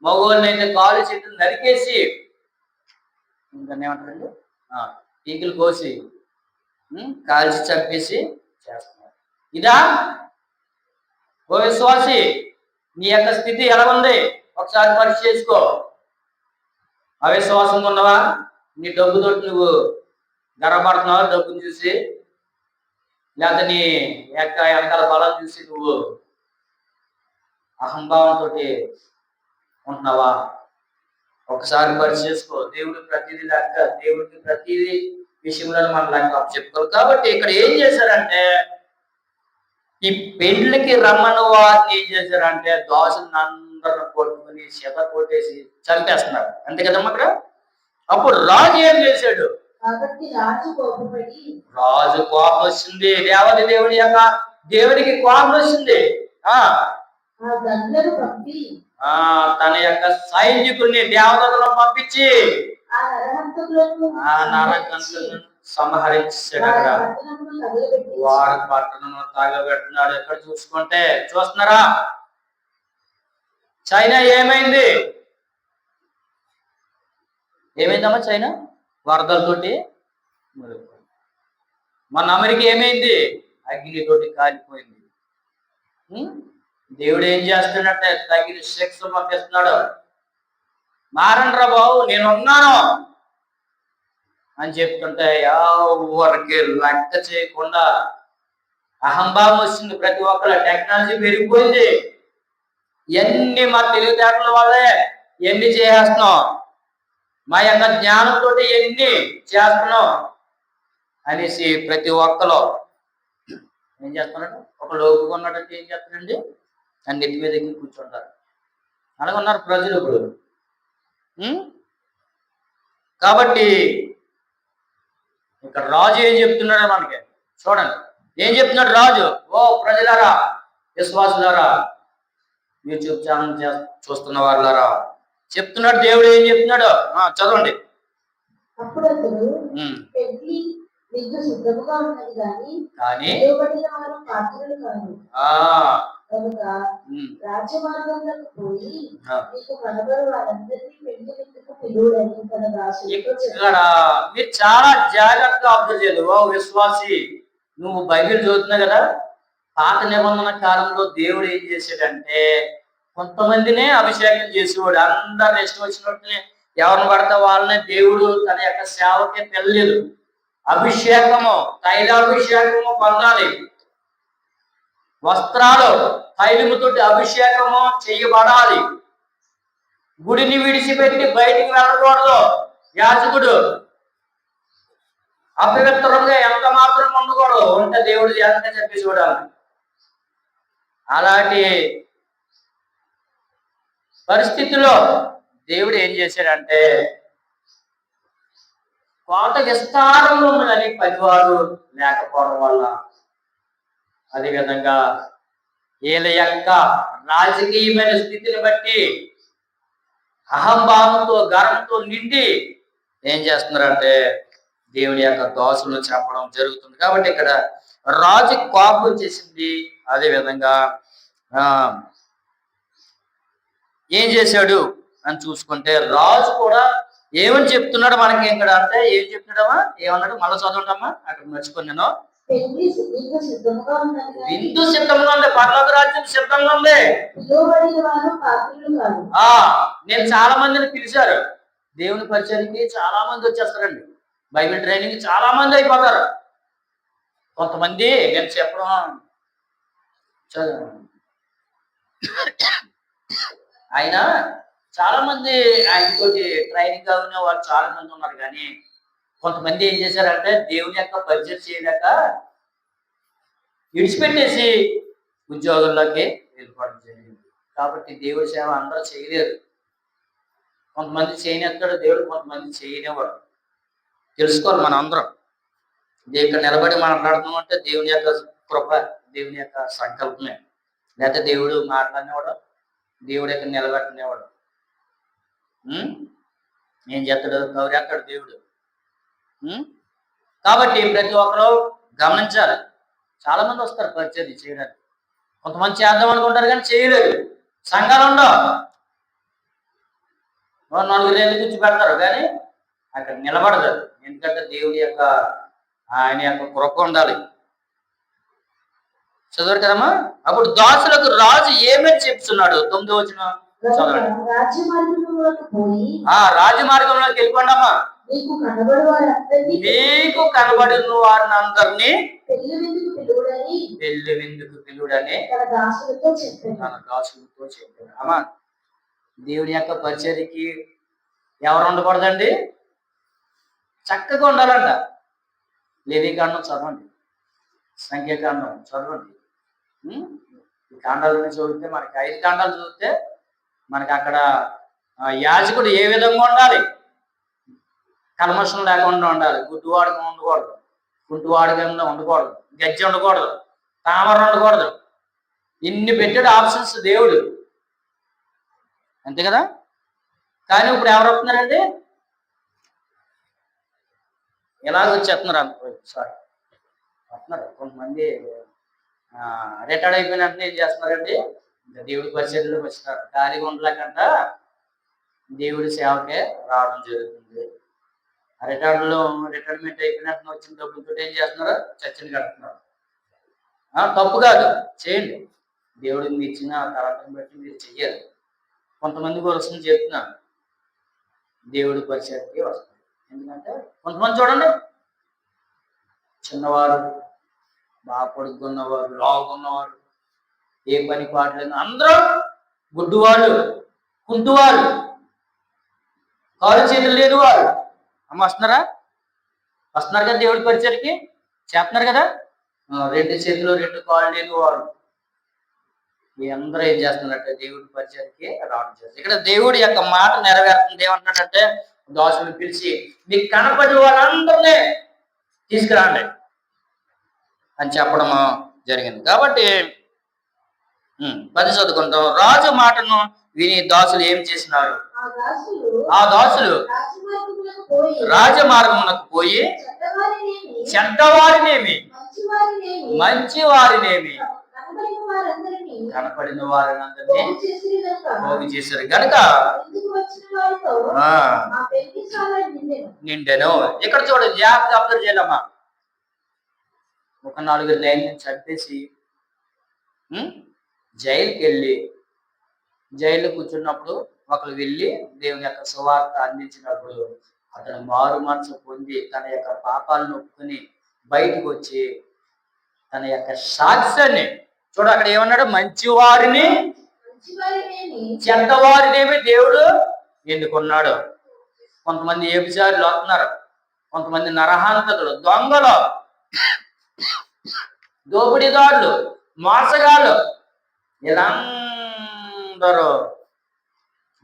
[SPEAKER 1] మగవాళ్ళని అయితే కాలు చేతులు నరికేసి ఇంకా ఏమంటారండి ఈకలు కోసి కాల్చి చంపేసి చేస్తున్నారు. ఇదా ఓ విశ్వాసి, నీ యొక్క స్థితి ఎలా ఉంది? ఒకసారి పరీక్ష చేసుకో. అవిశ్వాసంగా ఉన్నవా? నీ డబ్బుతోటి నువ్వు గర్వపడుతున్నావా? డబ్బుని చూసి, లేకపోతే నీ యొక్క వెనకాల బలం చూసి నువ్వు అహంభావంతో ఉంటున్నావా? ఒకసారి పరీక్ష చేసుకో. దేవుడు ప్రతిదీ లెక్క, దేవుడికి ప్రతిదీ విషయంలో మనం లెక్క చెప్పుకోవాలి. కాబట్టి ఇక్కడ ఏం చేశారంటే ఈ పెళ్లికి రమ్మని వారిని ఏం చేశారంటే దోషులను అందరిని కొట్టుకుని శత కొట్టేసి చంపేస్తున్నారు. అంతే కదమ్మా అక్కడ. అప్పుడు రాజు ఏం చేశాడు? రాజు కోపం వచ్చింది. దేవుడి యొక్క దేవుడికి కోపం వచ్చింది. తన యొక్క సైనికుల్ని దేవతలను పంపించి ఆ నరకంతులను సంహరించాడు. అక్కడ వాడు పట్టణం తగబెడుతున్నాడు. ఎక్కడ చూసుకుంటే చూస్తున్నారా? చైనా ఏమైంది? ఏమైందమ్మా చైనా? వరదలతోటి. మన అమెరికా ఏమైంది? అగ్నితోటి కాలిపోయింది. దేవుడు ఏం చేస్తున్నట్టే తగిన శిక్ష పంపిస్తున్నాడు. మారండ్రా బాబు, నేనున్నాను అని చెప్తుంటే ఎవరికి లెక్క చేయకుండా అహంభావం వచ్చింది. ప్రతి ఒక్కరు టెక్నాలజీ పెరిగిపోయింది. ఎన్ని మా తెలివితేటల వల్లే ఎన్ని చేస్తున్నాం, మా యొక్క జ్ఞానంతో ఎన్ని చేస్తున్నాం అనేసి ప్రతి ఒక్కరు ఏం చేస్తున్నాడు? ఒక లోపుగా ఉన్నాడంటే ఏం చేస్తాడండి? అన్నిటి మీద ఎక్కి కూర్చుంటారు. అలాగన్నారు ప్రజలు. ఇప్పుడు కాబట్టి ఇక్కడ రాజు ఏం చెప్తున్నాడు మనకి చూడండి. ఏం చెప్తున్నాడు రాజు? ఓ ప్రజలారా, విశ్వాసులారా, యూట్యూబ్ ఛానల్ చూస్తున్న వాళ్ళారా, చెప్తున్నాడు దేవుడు. ఏం చెప్తున్నాడు చదవండి. కానీ ఇక్కడ మీరు చాలా జాగ్రత్తగా అబ్జర్వ్ చేయదు. ఓ విశ్వాసి, నువ్వు బైబిల్ చదువుతున్నావు కదా, పాత నిబంధన కాలంలో దేవుడు ఏం చేశాడంటే కొంతమందినే అభిషేకం చేసేవాడు. అందరు ఇష్టం వచ్చినట్టు ఎవరిని పడితే వాళ్ళనే దేవుడు తన యొక్క సేవకే పెళ్ళలేదు. అభిషేకము, తైలాభిషేకము పొందాలి. వస్త్రాలు తైలముతోటి అభిషేకము చేయబడాలి. గుడిని విడిచిపెట్టి బయటికి వెళ్ళకూడదు. యాజకుడు అపవిత్రంగా ఎంత మాత్రం ఉండకూడదు. ఉంటే దేవుడు ఎంత చెప్పి చూడాలి. అలాంటి పరిస్థితిలో దేవుడు ఏం చేశాడంటే కోట విస్తారంలో ఉన్నదని 10 వారు లేకపోవడం వల్ల, అదేవిధంగా వీళ్ళ యొక్క రాజకీయమైన స్థితిని బట్టి అహంభావంతో గర్వంతో నిండి ఏం చేస్తున్నారంటే దేవుని యొక్క దోషులను చెప్పడం జరుగుతుంది. కాబట్టి ఇక్కడ రాజు కోపం వచ్చేసింది. అదేవిధంగా ఏం చేశాడు అని చూసుకుంటే రాజు కూడా ఏమని చెప్తున్నాడు మనకి ఇక్కడ అంటే ఏం చెప్తున్నాడమ్మా, ఏమన్నాడు? మళ్ళీ చదవండమ్మా, అక్కడ మర్చిపోయాను. విందు సిద్ధంగా ఉంది, పరలోక రాజ్యం సిద్ధంగా ఉంది. నేను చాలా మందిని పిలిచారు దేవుని పరిచయానికి. చాలా మంది వచ్చేస్తారండి. బైబిల్ ట్రైనింగ్ చాలా మంది అయిపోతారు. కొంతమంది నేను చెప్పడం ఆయన చాలా మంది ఆయనతోటి ట్రైనింగ్ ఉన్న వాళ్ళు చాలా మంది ఉన్నారు. కానీ కొంతమంది ఏం చేశారంటే దేవుని యొక్క పరిచయం చేయలేక విడిచిపెట్టేసి ఉద్యోగుల్లోకి వెళ్ళిపోవడం జరిగింది. కాబట్టి దేవుడి సేవ అందరూ చేయలేరు. కొంతమంది చేయనిస్తాడు దేవుడు, కొంతమంది చేయనివాడు. తెలుసుకోవాలి మనం అందరం. ఇక్కడ నిలబడి మాట్లాడుతున్నాం అంటే దేవుని యొక్క కృప, దేవుని యొక్క సంకల్పమే. లేకపోతే దేవుడు మాట్లాడినవాడు, దేవుడు ఇక్కడ నిలబెట్టనేవాడు. ఏం చేస్తాడు? గౌరెత్తాడు దేవుడు. కాబట్టి ప్రతి ఒక్కరు గమనించాలి. చాలా మంది వస్తారు పరిచయం చేయడానికి. కొంతమంది చేద్దాం అనుకుంటారు కానీ చేయలేరు. సంఘాలు ఉండవు, 4 ఏళ్ళు కూర్చి పెడతారు కానీ అక్కడ నిలబడదు. ఎందుకంటే దేవుడి యొక్క ఆయన యొక్క కృప ఉండాలి. చదువు కదమ్మా. అప్పుడు దాసులకు రాజు ఏమని చెప్తున్నాడు? 9వ వచనం చదవండి. రాజమార్గంలోకి వెళ్ళిపోండి అమ్మా. మీకు కనబడిన వారిని అందరినీ పెళ్లి విందుకు పిలుడని తన దాసులతో చెప్పాడు. అమ్మా, దేవుని యొక్క పరిచర్యకి ఎవరు ఉండకూడదండి? చక్కగా ఉండాలంట. లేవికాండం చదవండి, సంఖ్యాకాండం చదవండి. ఈ కాండాలను చదివితే మనకి 5 కాండాలు చదివితే మనకి అక్కడ యాజకుడు ఏ విధంగా ఉండాలి? కల్మషం లేకుండా ఉండాలి. గుడ్డువాడకం ఉండకూడదు, కుంటువాడకంగా ఉండకూడదు, గజ్జి ఉండకూడదు, తామర ఉండకూడదు. ఇన్ని పెట్టాడు ఆప్షన్స్ దేవుడు, అంతే కదా. కానీ ఇప్పుడు ఎవరు వస్తున్నారండి? ఎలాగ వచ్చేస్తున్నారు సారీ వస్తున్నారు. కొంతమంది రిటైర్డ్ అయిపోయిన వెంటనే ఏం చేస్తున్నారండి? ఇంకా దేవుడి పరిచర్యలోకి వచ్చినారు. ఖాళీగా ఉండలేకుండా దేవుడి సేవకే రావడం జరుగుతుంది. రిటైర్మెంట్ అయిపోయినట్టు వచ్చిన డబ్బులతో ఏం చేస్తున్నారు? చర్చని కడుతున్నారు. తప్పు కాదు, చేయండి. దేవుడు మీ ఇచ్చిన తరాలను బట్టి మీరు చెయ్యాలి. కొంతమంది కోసం చెప్తున్నాను, దేవుడి పరిచయకి వస్తుంది. ఎందుకంటే కొంతమంది చూడండి, చిన్నవారు, బాగా పొడుగున్నవారు, లావుకున్నవారు, ఏ పని పాటలేదు, అందరూ గుడ్డువాళ్ళు, కుంటువారు, కాలు చేతులు లేని వారు. అమ్మ వస్తున్నారు కదా దేవుడి పరిచయకి, చేస్తున్నారు కదా. 2 చేతులు 2 కాళ్ళు లేని వారు, మీ అందరూ ఏం చేస్తున్నారంటే దేవుడి పరిచయకి రావడం చేస్తారు. ఇక్కడ దేవుడి యొక్క మాట నెరవేరుతుంది. ఏమంటున్నాడంటే దాసులను పిలిచి మీకు కనపడి వాళ్ళందరినీ తీసుకురండి అని చెప్పడం జరిగింది. కాబట్టి 10 చదువుకుంటాం. రాజు మాటను విని దాసులు ఏం చేసినారు? ఆ దాసులు రాజమార్గమునకు పోయి చెడ్డవారినేమి మంచి వారినేమి కనపడిన వారినందరినీ పోగు చేశారు గనుక నిండెను. ఇక్కడ చూడండి, జాగ్రత్త అబ్జర్వ్ చేయాలమ్మా. ఒక 4 లైన్లు చంపేసి జైలుకి వెళ్ళి జైల్లో కూర్చున్నప్పుడు ఒకరు వెళ్ళి దేవుని యొక్క సువార్త అందించినప్పుడు అతను మారు మనసు పొంది తన యొక్క పాపాలను ఒప్పుకొని బయటకు వచ్చి తన యొక్క సాక్ష్యాన్ని చూడ అక్కడ ఏమన్నాడు? మంచివారిని చెడ్డవారినేమి దేవుడు ఎన్నుకున్నాడు. కొంతమంది ఏబిచారులు వస్తున్నారు, కొంతమంది నరహంతకులు, దొంగలు, దోపిడీదారులు, మోసగాళ్ళు, వీళ్ళందరూ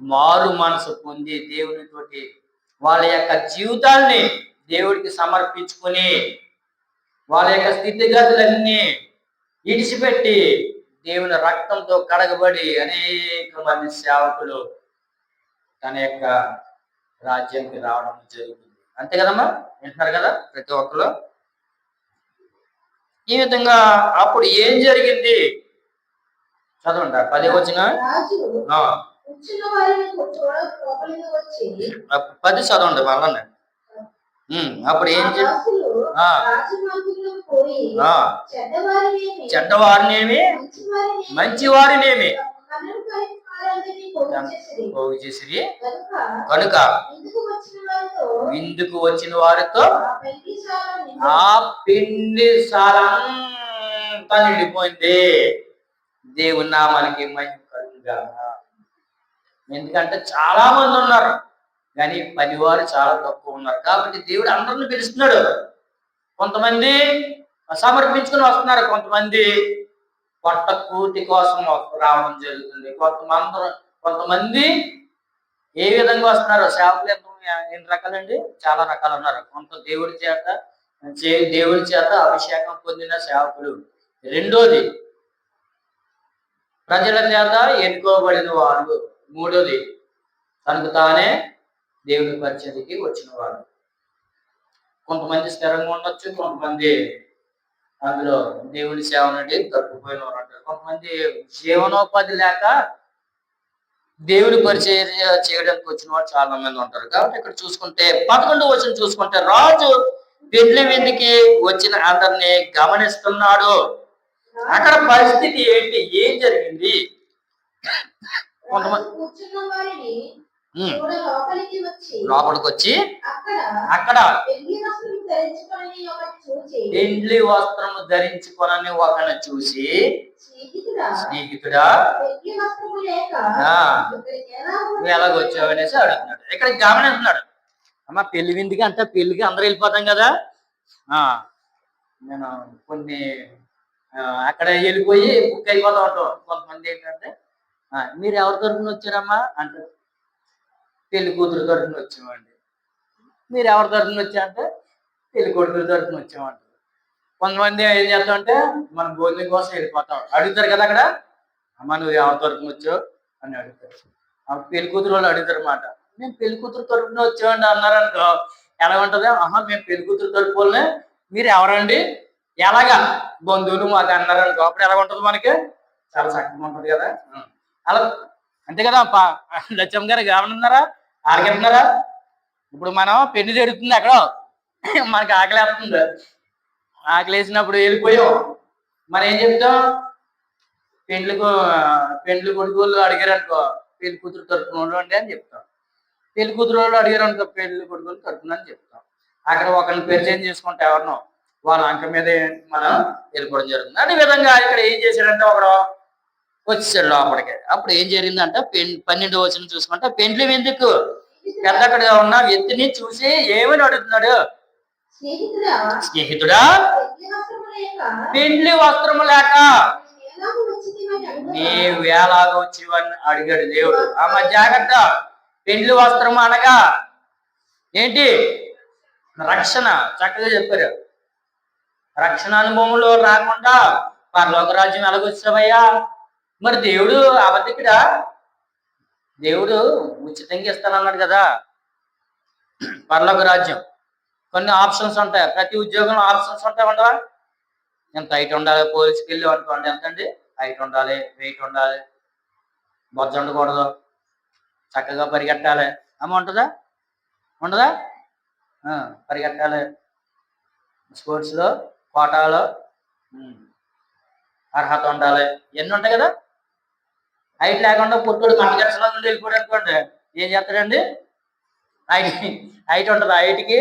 [SPEAKER 1] మారు మనసు పొంది దేవునితోటి వాళ్ళ యొక్క జీవితాన్ని దేవుడికి సమర్పించుకొని వాళ్ళ యొక్క స్థితిగతులన్నీ ఇడిచిపెట్టి దేవుని రక్తంతో కడగబడి అనేక మంది సేవకులు తన యొక్క రాజ్యానికి రావడం జరుగుతుంది. అంతే కదమ్మా, వింటున్నారు కదా ప్రతి ఒక్కరు. ఈ విధంగా అప్పుడు ఏం జరిగింది చదవండి. 10 వచ్చిన 10 చదవండి వాళ్ళని. అప్పుడు ఏం చెడ్డవారినేమి మంచి వారినేమి పోగు చేసిరి కనుక విందుకు వచ్చిన వారితో ఆ పిండి సాలంతా నిండిపోయింది. దేవుని నామానికి మహిమ కలుగుగా. ఎందుకంటే చాలా మంది ఉన్నారు కానీ పనివారు చాలా తక్కువ ఉన్నారు. కాబట్టి దేవుడు అందరిని పిలుస్తున్నాడు. కొంతమంది సమర్పించుకుని వస్తున్నారు, కొంతమంది పొట్ట కూటి కోసం రావడం జరుగుతుంది. కొంతమంది ఏ విధంగా వస్తున్నారు? సేవకులు ఎన్ని రకాలండి? చాలా రకాలు ఉన్నారు. కొంత దేవుడి చేత అభిషేకం పొందిన సేవకులు. రెండోది ప్రజల చేత ఎన్నుకోబడిన వాళ్ళు. మూడోది తనకు తానే దేవుడి పరిచర్యకి వచ్చిన వాళ్ళు. కొంతమంది స్థిరంగా ఉండొచ్చు, కొంతమంది అందులో దేవుడి సేవ నుండి తప్పిపోయిన వారు అంటారు. కొంతమంది జీవనోపాధి లేక దేవుడి పరిచర్య చేయడానికి వచ్చిన వాళ్ళు చాలా మంది ఉంటారు. కాబట్టి ఇక్కడ చూసుకుంటే 11వ వచనం చూసుకుంటే రాజు పెళ్లి విందుకి వచ్చిన అందరినీ గమనిస్తున్నాడు. అక్కడ పరిస్థితి ఏంటి? ఏం జరిగింది? కొంతమంది లోపలికి వచ్చి అక్కడ పెండ్లి వస్త్రము ధరించుకొనని ఒకరిని చూసి, స్నేహితుడా నువ్వు ఎలాగొచ్చావు అనేసి అడుగుతున్నాడు. ఇక్కడ గమనిస్తున్నాడు. అమ్మ పెళ్లి విందుకి అంటే పెళ్లికి అందరూ వెళ్ళిపోతాం కదా. నేను కొన్ని అక్కడ వెళ్ళిపోయి బుక్ అయిపోతా ఉంటాం. కొంతమంది ఏంటంటే మీరు ఎవరి తరఫున వచ్చారమ్మా అంటే పెళ్లి కూతురు తరఫున వచ్చామండి. మీరు ఎవరి తరఫున వచ్చారంటే పెళ్లి కొడుకుల తరఫున వచ్చామంటారు. కొంతమంది ఏం చేస్తామంటే మనం భోజనం కోసం వెళ్ళిపోతాం. అడుగుతారు కదా అక్కడ, అమ్మ నువ్వు ఎవరి తరఫున వచ్చావు అని అడుగుతారు. పెళ్లి కూతురు వాళ్ళు అడుగుతారు అన్నమాట. మేము పెళ్లి కూతురు తరఫున వచ్చామండి అన్నారనుకో ఎలా ఉంటది? మేము పెళ్లి కూతురు తరఫు వాళ్ళనే, మీరు ఎవరండి, ఎలాగా బంధువులు మాకు అన్నారనుకో అప్పుడు ఎలా ఉంటుంది? మనకి చాలా చక్కగా ఉంటుంది కదా. అలా అంతే కదా. లక్ష్యం గారు గమనిన్నారా? ఆరగెళ్తున్నారా? ఇప్పుడు మనం పెళ్లి జరుగుతుంది, అక్కడ మనకి ఆకలి వేస్తుంది. ఆకలి వేసినప్పుడు వెళ్ళిపోయాం. మనం ఏం చెప్తాం? పెండ్లి కొడుకు వాళ్ళు అడిగారు అనుకో పెళ్లి కూతురు తరపున అండి అని చెప్తాం. పెళ్లి కూతురు వాళ్ళు అడిగారు అనుకో పెళ్లి కొడుకులు తరపున అని చెప్తాం. అక్కడ ఒకరిని పరిచయం చేసుకుంటే ఎవరినో వాళ్ళ అంక మీద మనం వెళ్ళిపోవడం జరుగుతుంది. అదే విధంగా ఇక్కడ ఏం చేశాడంటే ఒకడు వచ్చేసాడు లోపలికి. అప్పుడు ఏం జరిగిందంటే 12వ వచనం చూసుకుంటే పెండ్లి విందుకు పెద్దక్కడిగా ఉన్న వ్యక్తిని చూసి ఏమని అడుగుతున్నాడు? స్నేహితుడా పెండ్లి వస్త్రము లేక నీవు ఎలాగ వచ్చివని అడిగాడు దేవుడు. జాగ్రత్త. పెండ్లి వస్త్రము అనగా ఏంటి? రక్షణ. చక్కగా చెప్పారు. రక్షణ అనుభవంలో రాకుండా పరలోక రాజ్యం ఎలాగొచ్చావయ్యా? మరి దేవుడు అబద్ధికుడా? దేవుడు ఉచితంగా ఇస్తానన్నాడు కదా పరలోక రాజ్యం. కొన్ని ఆప్షన్స్ ఉంటాయి, ప్రతి ఉద్యోగంలో ఆప్షన్స్ ఉంటాయి. ఉండవా? ఎంత హైట్ ఉండాలి? పోలీసుకి వెళ్ళి అనుకోండి, ఎంతండి హైట్ ఉండాలి, వెయిట్ ఉండాలి, బొజ్జ ఉండకూడదు, చక్కగా పరిగెట్టాలి. అమ్మ ఉంటుందా? ఉండదా? పరిగెట్టాలి, స్పోర్ట్స్లో కోటాలో అర్హత ఉండాలి, ఇవన్నీ ఉంటాయి కదా. హైట్ లేకుండా పుట్టుడు మంటగట్టలో నుండి వెళ్ళిపోయాడు అనుకోండి, ఏం చేస్తాడండి? హైట్ ఉంటుంది, హైట్కి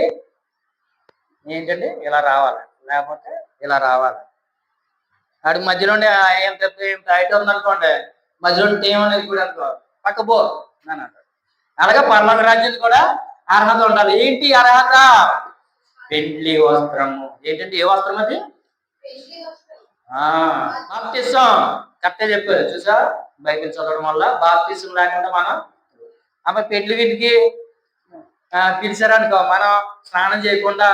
[SPEAKER 1] ఏంటండి ఇలా రావాలి, లేకపోతే ఇలా రావాలి. వాడికి మధ్యలో ఎంత హైట్ ఉందనుకోండి, మధ్యలో ఏమని వెళ్ళిపోయాడు అనుకో, పక్క పో అని అంటాడు. అలాగే పరలోక రాజ్యం కూడా అర్హత ఉండాలి. ఏంటి అర్హత? పెండ్లి వస్త్రము. ఏంటంటే ఏ వస్త్రం అది? బాప్తిసం. కరెక్టే చెప్పారు. చూసా, బైబిల్ చదవడం వల్ల బాప్తిసం లేకుండా మనం ఆమె పెళ్లి వీటికి పిలిచారనుకో, మనం స్నానం చేయకుండా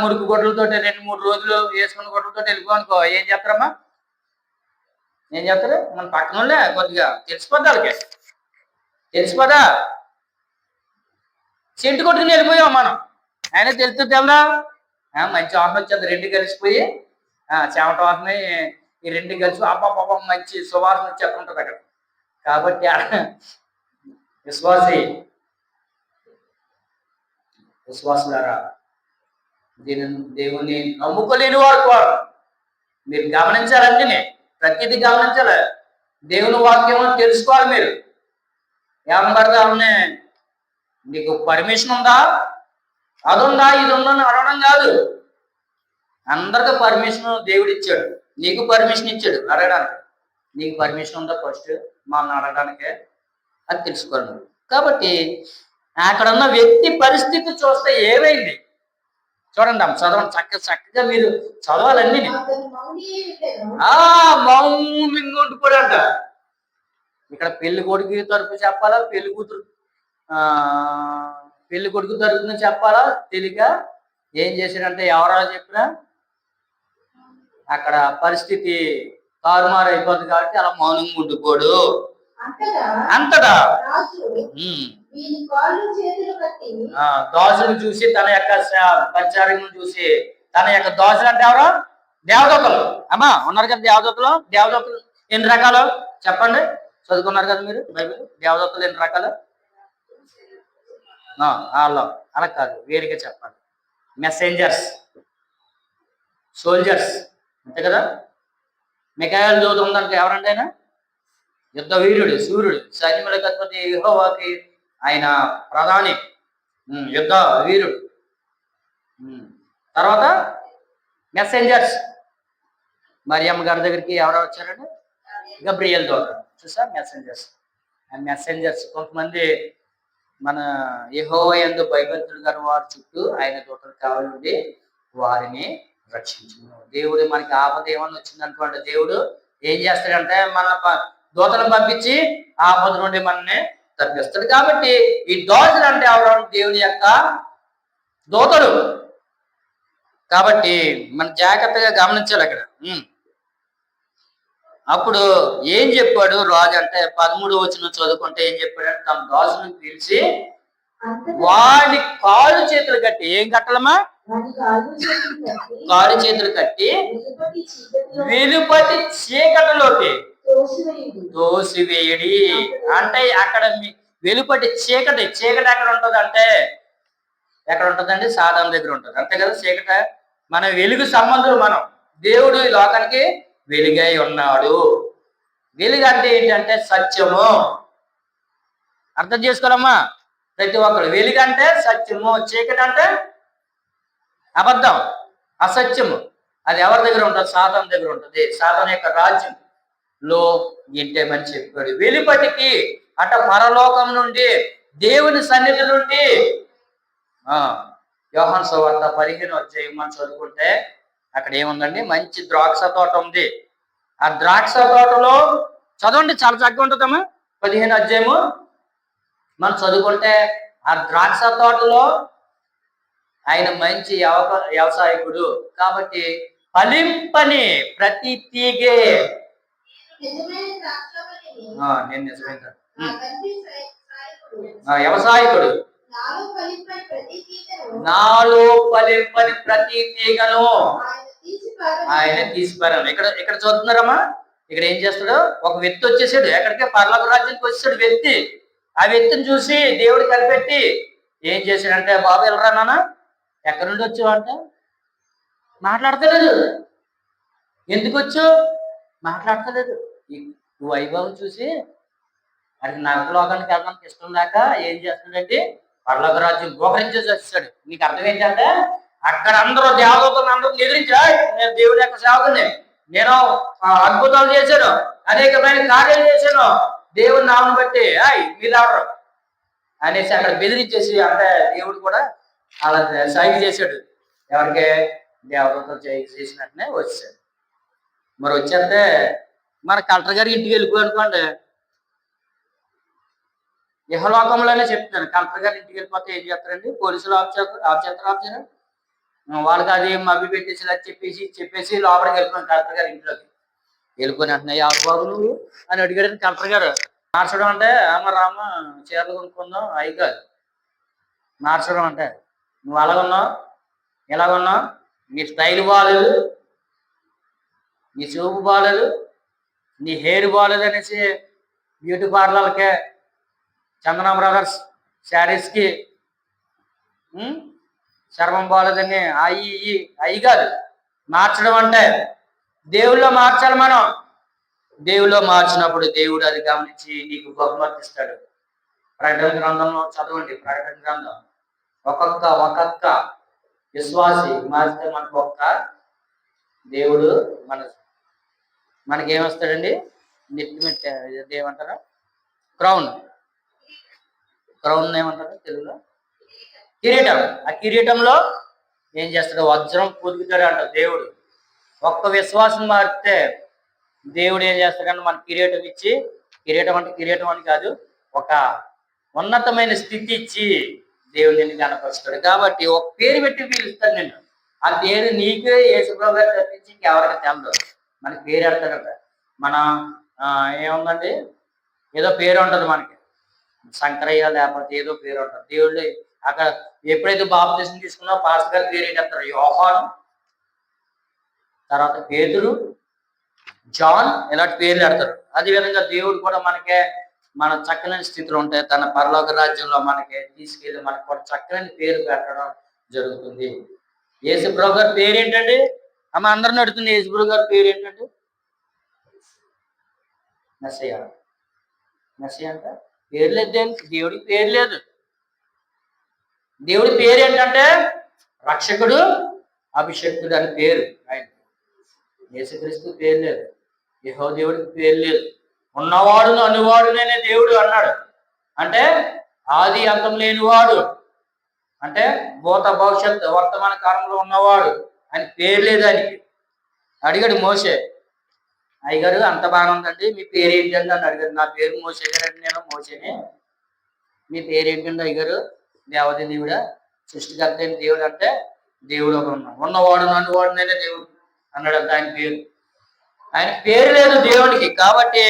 [SPEAKER 1] మురికి గుడ్డలతో 2-3 రోజులు వేసుకున్న గుడ్డలతో వెళ్ళిపోనుకో, ఏం చేస్తారమ్మా? ఏం చేస్తారు? మన పక్కన వాళ్ళే కొద్దిగా తెలిసిపోద్ది, వాళ్ళకి తెలిసిపోదా? చెట్టు కొట్టుకుని వెళ్ళిపోయాం మనం. ఆయన తెలుస్తుంది తెల్దా? మంచి వాసన వచ్చేది, రెండు కలిసిపోయి చెమట వాసన, ఈ రెండు కలిసి అబ్బాబ్బా మంచి సువాసన వచ్చేస్తుంటది అక్కడ. కాబట్టి విశ్వాసులారా, దేవుని నమ్ముకోలేని వారు మీరు గమనించాలంటే ప్రతిదీ గమనించాలి. దేవుని వాక్యం తెలుసుకోవాలి. మీరు ఏమని పడతా నీకు పర్మిషన్ ఉందా, అదుందా, ఇది ఉందా అని అడగడం కాదు. అందరికీ పర్మిషన్ దేవుడు ఇచ్చాడు, నీకు పర్మిషన్ ఇచ్చాడు అడగడానికి. నీకు పర్మిషన్ ఉందా ఫస్ట్ మమ్మల్ని అడగడానికే, అది తెలుసుకోవాలి. కాబట్టి అక్కడ ఉన్న వ్యక్తి పరిస్థితి చూస్తే ఏమైంది చూడండి అమ్మ, చదవండి చక్కగా మీరు చదవాలన్నీ. మౌనంగా ఉండిపోయాడంట. ఇక్కడ పెళ్లి కొడుకు తరపు చెప్పాలా, పెళ్లి కొడుకు తరపున చెప్పాలా తెలియక ఏం చేశాడంటే, ఎవరో చెప్పినా అక్కడ పరిస్థితి తారుమారు అయిపోతుంది. కాబట్టి అలా మౌనంగా ఉండిపోడు. అంతటా దోషులు చూసి, తన యొక్క పరిచారకులను చూసి, తన యొక్క దోషులు అంటే ఎవరు? దేవదూతలు. అమ్మా ఉన్నారు కదా దేవదూతలు. దేవదూతలు ఎన్ని రకాలు చెప్పండి, చదువుకున్నారు కదా మీరు బైబిల్. దేవదూతలు ఎన్ని రకాలు? వాళ్ళు అలా కాదు, వేరుగా చెప్పాలి. మెసెంజర్స్, సోల్జర్స్, అంతే కదా. మిఖాయేలు దూత ఉందంటే ఎవరంటే ఆయన యుద్ధ వీరుడు, సూర్యుడు, సైన్యములకు అధిపతి యెహోవాకి ఆయన ప్రధాని, యుద్ధ వీరుడు. తర్వాత మెసెంజర్స్, మరియమ్మ గారి దగ్గరికి ఎవరో వచ్చారంటే గబ్రియల్ దూత. చూసా, మెసెంజర్స్. ఆ మెసెంజర్స్ కొంతమంది మన యెహోవా యందు భయభక్తులు గారు వారి చుట్టూ ఆయన దూతలు కావాలండి, వారిని రక్షించును. దేవుడు మనకి ఆపద ఏమన్నా వచ్చిందనుకోండి, దేవుడు ఏం చేస్తాడంటే మన దూతలను పంపించి ఆపద నుండి మనల్ని తప్పిస్తాడు. కాబట్టి ఈ దోతలు అంటే ఎవరు? దేవుని యొక్క దూతలు. కాబట్టి మనం జాగ్రత్తగా గమనించాలి అక్కడ. అప్పుడు ఏం చెప్పాడు రాజు అంటే 13వ వచనం చదువుకుంటే ఏం చెప్పాడంటే, తన దాసులను పిలిచి వాడి కాళ్ళు చేతులు కట్టి, ఏం కట్టాలమ్మా? కాళ్ళు చేతులు కట్టి వెలుపటి చీకటిలోకి తోసివేయడి. అంటే అక్కడ వెలుపటి చీకటి ఎక్కడ ఉంటది అంటే, ఎక్కడ ఉంటుందండి? సాధారణ దగ్గర ఉంటుంది, అంతే కదా. చీకటి మన వెలుగు సంబంధులు. మనం దేవుడు ఈ లోకానికి వెలుగై ఉన్నాడు. వెలుగు అంటే ఏంటంటే సత్యము. అర్థం చేసుకోవాలమ్మా ప్రతి ఒక్కరు. వెలుగు అంటే సత్యము, చీకటి అంటే అబద్ధం, అసత్యము. అది ఎవరి దగ్గర ఉంటుంది? సాతాను దగ్గర ఉంటుంది. సాతాను యొక్క రాజ్యంలో ఏంటేమని చెప్పాడు. వెలుపటికి అట పరలోకం నుండి, దేవుని సన్నిధి నుండి. యోహాను సువార్త 15వ అధ్యాయం మనం చదువుకుంటే అక్కడ ఏముందండి? మంచి ద్రాక్ష తోట ఉంది. ఆ ద్రాక్ష తోటలో చదవండి, చాలా చక్కగా ఉంటుందమ్మా. 15వ అధ్యాయము మనం చదువుకుంటే ఆ ద్రాక్ష తోటలో ఆయన మంచి వ్యవసాయకుడు కాబట్టి ఫలింపని ప్రతి తీగే నేను నిజమైన వ్యవసాయకుడు నాలో ఫలింపని ప్రతి తీగను ఆయన తీసిపారాను. ఇక్కడ చూస్తున్నారమ్మా, ఇక్కడ ఏం చేస్తాడు? ఒక వ్యక్తి వచ్చేసాడు, ఎక్కడికే పరలోక రాజ్యానికి వచ్చేసాడు వ్యక్తి. ఆ వ్యక్తిని చూసి దేవుడు కనిపెట్టి ఏం చేశాడంటే, బాబు వెళ్ళరా నాన్న, ఎక్కడి నుండి వచ్చావు అంటే మాట్లాడతలేదు. ఎందుకు వచ్చావు? మాట్లాడతలేదు. ఈ వైభవం చూసి అది నరకలోకానికి వెళ్ళడానికి ఇష్టం లేక ఏం చేస్తాడంటే పరలోక రాజ్యం గోకరించేసి వచ్చాడు. నీకు అర్థం ఏంటంటే అక్కడ అందరూ దేవదూతలను అందరూ ఎదిరించా, నేను దేవుడి యొక్క సేవకుని, నేను అద్భుతాలు చేశాను, అనేకమైన కార్యాలు చేశాను దేవుడి నామను బట్టి, మీరెవరు అనేసి అక్కడ బెదిరించేసి అంటే దేవుడు కూడా అలా సాగి చేశాడు. ఎవరికి? దేవదూతలు చేసినట్టునే వచ్చాడు. మరి వచ్చేస్తే మన కలెక్టర్ గారి ఇంటికి వెళ్ళిపోయానుకోండి, ఇహలోకంలోనే చెప్తున్నాను. కలెక్టర్ గారి ఇంటికి వెళ్ళిపోతే ఏం చేస్తారండి? పోలీసులు ఆఫ్ చేస్తారు. వాళ్ళకి అది మభ్య పెట్టేసి ఇలా చెప్పేసి లోపలికి వెళ్ళిపోయాను కలెక్టర్ గారి ఇంట్లోకి. వెళ్ళిపోయి అంటున్నాయి, ఎవరు బాబు నువ్వు అని అడిగాడు కలెక్టర్ గారు. మార్చడం అంటే రామ చీరలు కొనుక్కుందాం అయి కాదు. మార్చడం అంటే నువ్వు అలాగున్నావు, ఎలాగున్నావు, నీ స్టైల్ బాగాలేదు, నీ చూపు బాగాలేదు, నీ హెయిర్ బాగాలేదు అనేసి బ్యూటీ పార్లర్కే, చందన బ్రదర్స్ శారీస్కి చర్మం బాగాలేదని అయి కాదు. మార్చడం అంటే దేవుళ్ళో మార్చాలి మనం. దేవుళ్ళో మార్చినప్పుడు దేవుడు అది గమనించి నీకు బహుమతి ఇస్తాడు. ప్రకటన గ్రంథంలో చదవండి. ప్రకటన గ్రంథం ఒక్కొక్క విశ్వాసి మారితే మనకు దేవుడు మనకేమొస్తాడండి? నెత్తి ఏమంటారా? క్రౌన్ ఏమంటారు తెలుగులో? కిరీటం. ఆ కిరీటంలో ఏం చేస్తాడు? వజ్రం పొదుగుతాడు అంట దేవుడు. ఒక్క విశ్వాసం మారితే దేవుడు ఏం చేస్తాడంటే మన కిరీటం ఇచ్చి, కిరీటం అంటే కిరీటం అని కాదు, ఒక ఉన్నతమైన స్థితి ఇచ్చి దేవుడు నిన్ను కనపరుస్తాడు. కాబట్టి ఒక పేరు పెట్టి పిలుస్తాడు నిన్ను. ఆ పేరు నీకే యేసుప్రభువు గారు తప్పించి ఇంకెవరికి తెలదు. మనకి పేరు పెడతాడట. మన ఏముందండి, ఏదో పేరు ఉంటుంది మనకి, శంకరయ్య లేకపోతే ఏదో పేరు ఉంటుంది. దేవుళ్ళు అక్కడ ఎప్పుడైతే బాప్తిసం తీసుకున్నా పాస్టర్ గారు పేరు ఏంటంటారు? యోహాను, తర్వాత పేతురు, జాన్, ఇలాంటి పేర్లు పెడతారు. అదేవిధంగా దేవుడు కూడా మన చక్కని స్థితిలో ఉంటే తన పరలోక రాజ్యంలో మనకి తీసుకెళ్ళి మనకు కూడా చక్కని పేరు పెట్టడం జరుగుతుంది. యేసుప్రభువు గారి పేరు ఏంటండి? అందరిని అడుగుతుంది, యేసుప్రభువు గారి పేరు ఏంటండి? మెస్సయ్య అంటే పేరు లేదు. దేవుడికి పేరు లేదు. దేవుడి పేరు ఏంటంటే రక్షకుడు, అభిషేక్తుడు అని పేరు. ఆయన యేసుక్రీస్తు పేరు లేదు. యెహోవా దేవుడికి పేరు లేదు. ఉన్నవాడును అనువాడుననే దేవుడు అన్నాడు. అంటే ఆది అంతం లేనివాడు, అంటే భూత భవిష్యత్ వర్తమాన కాలంలో ఉన్నవాడు అని పేరు లేదు ఆయనకి. అడిగాడు మోషే, అయ్యగారు అంత బాగానే ఉందండి, మీ పేరు ఏంటండి అని అడిగారు. నా పేరు మోషే గారండి, నేను మోషేని. మీ పేరు ఏంటండి అయ్యగారు? దేవది దేవుడా, సృష్టికర్త అయిన దేవుడు అంటే దేవుడు ఒక ఉన్నవాడు నన్నువాడునైనా దేవుడు అన్నాడు అంత ఆయన పేరు. ఆయన పేరు లేదు దేవుడికి. కాబట్టి